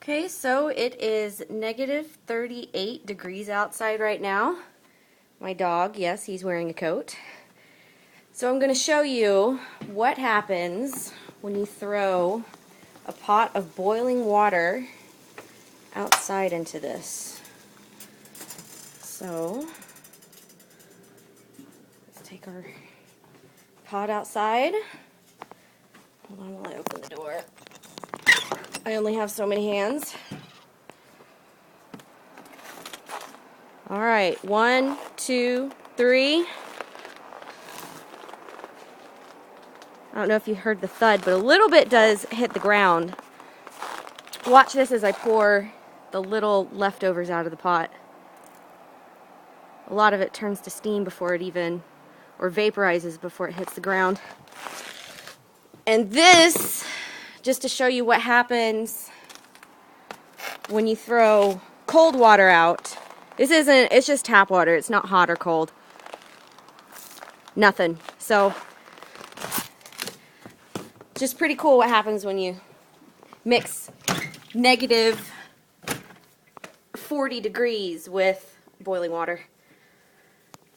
Okay, so it is negative 38 degrees outside right now. My dog, yes, he's wearing a coat. So I'm going to show you what happens when you throw a pot of boiling water outside into this. So let's take our pot outside. Hold on while I open the door. I only have so many hands. All right, 1, 2, 3. I don't know if you heard the thud, but a little bit does hit the ground. Watch this as I pour the little leftovers out of the pot. A lot of it turns to steam before it even, or vaporizes before it hits the ground. And this, just to show you what happens when you throw cold water out. It's just tap water. It's not hot or cold. Nothing. So, just pretty cool what happens when you mix negative 40 degrees with boiling water.